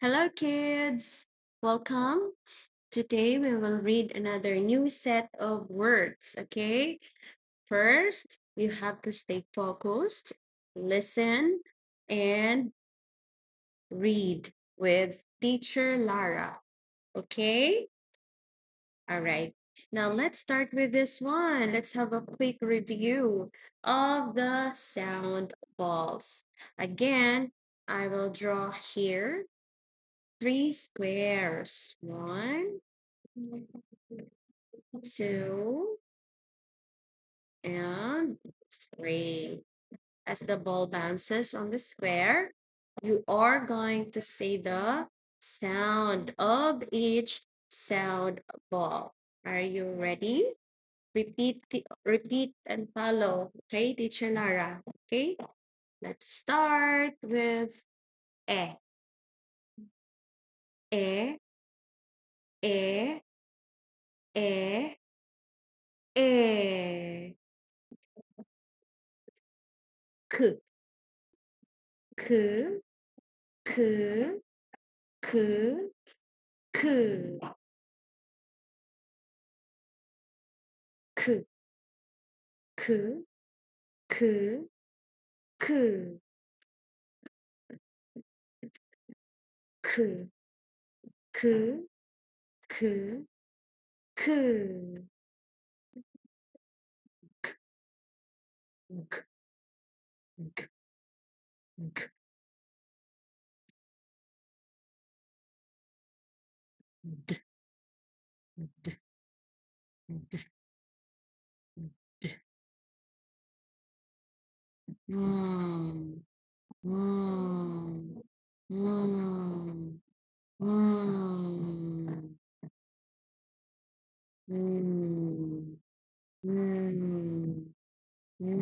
Hello, kids. Welcome. Today we will read another new set of words. Okay. First, you have to stay focused, listen, and read with teacher Lara. Okay. All right. Now let's start with this one. Let's have a quick review of the sound balls. Again, I will draw here three squares. One, two, and three. As the ball bounces on the square, you are going to say the sound of each sound ball. Are you ready? Repeat and follow. Okay, teacher Lara. Okay, let's start with E. E, E, E, E. K, K, K, K, K, K, K, K, K, K, K, K, K, G, G, G, D, D, D, D. Mm, mm, mm, mm, mm, mm, mm,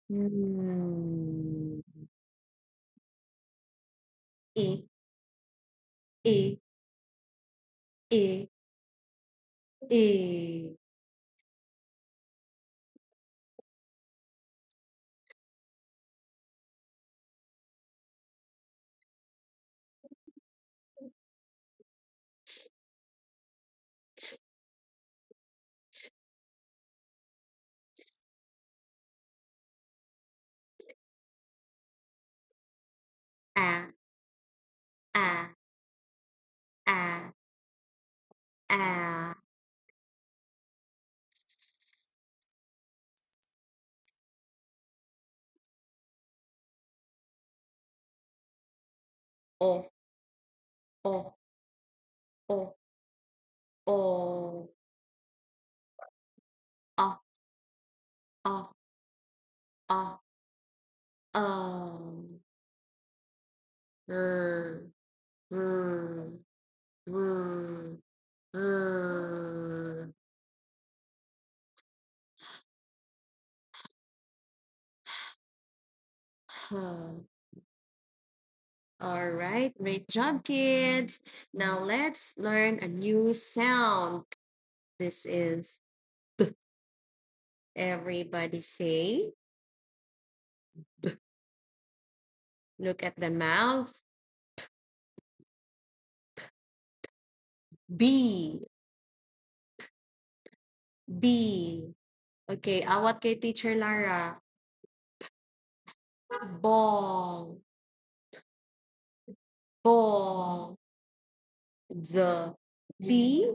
mm. E, E, E, E. T, t, A, A, A, A. O, O, O, O, A, A, A, R, R, R, R. Huh. All right, great job, kids. Now let's learn a new sound. This is B. Everybody say B. Look at the mouth. B. B. Okay, awat kay Teacher Lara. Ball. Ball. The B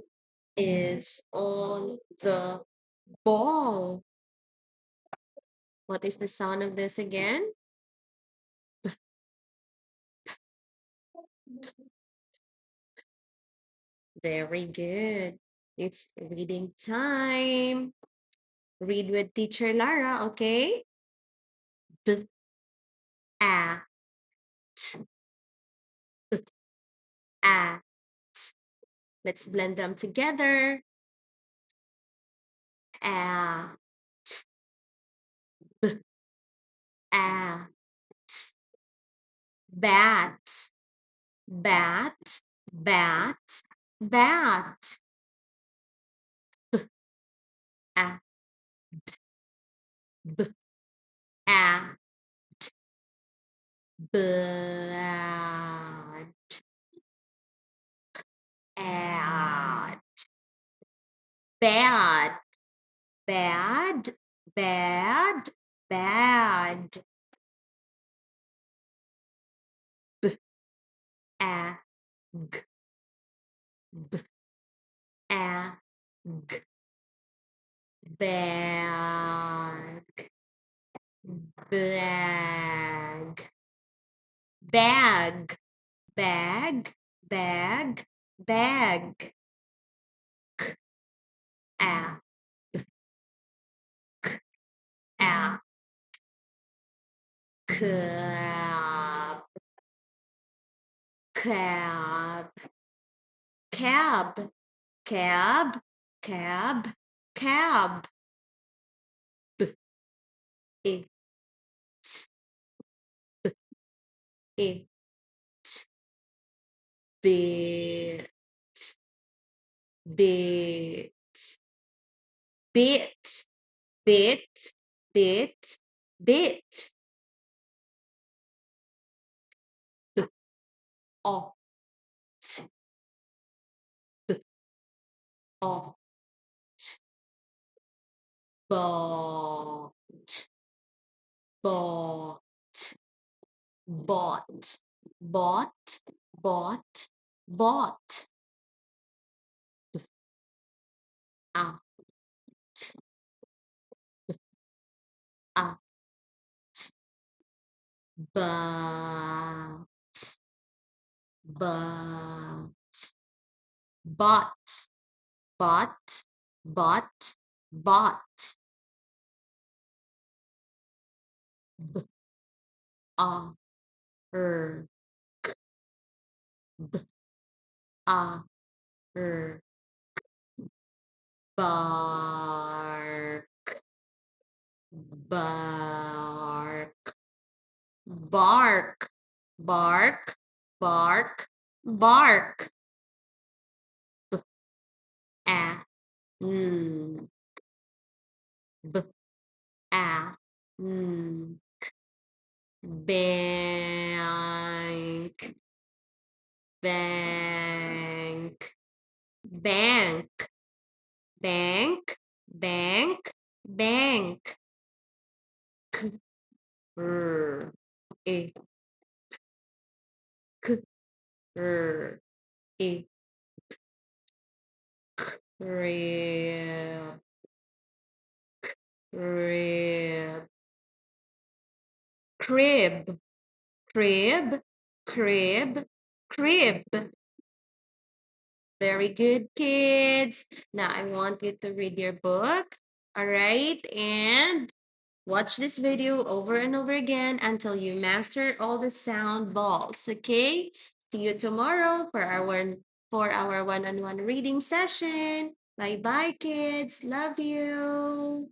is on the ball. What is the sound of this again? Very good. It's reading time. Read with Teacher Lara, okay? B, a, t, b, a, t. Let's blend them together. A, t, b, a, t. Bat, bat, bat, bat. B, a, b, a, t, bat. bad, bad, bad, bad. B, a, g, b, a, g, bag, bag, bag, bag, bag, bag, a, a, cab, cab, cab, cab, cab, cab, b, it, it, bit, bit, bit, bit, bit, bit, b, ot, b, ot, bought, bought, bought, bought, bought, bought, out, out, but, but, bought, bought, bought, bought, b, er, b, er, bark, bark, bark, bark, bark, bark, b, a, mm, b, a, mm, bank, bank, bank, bank, bank, bank, k, r, e, k, r, e, crib, crib, crib, crib, crib, crib. Very good, kids. Now I want you to read your book. All right. And watch this video over and over again until you master all the sound balls. Okay. See you tomorrow for our one-on-one reading session. Bye bye, kids. Love you.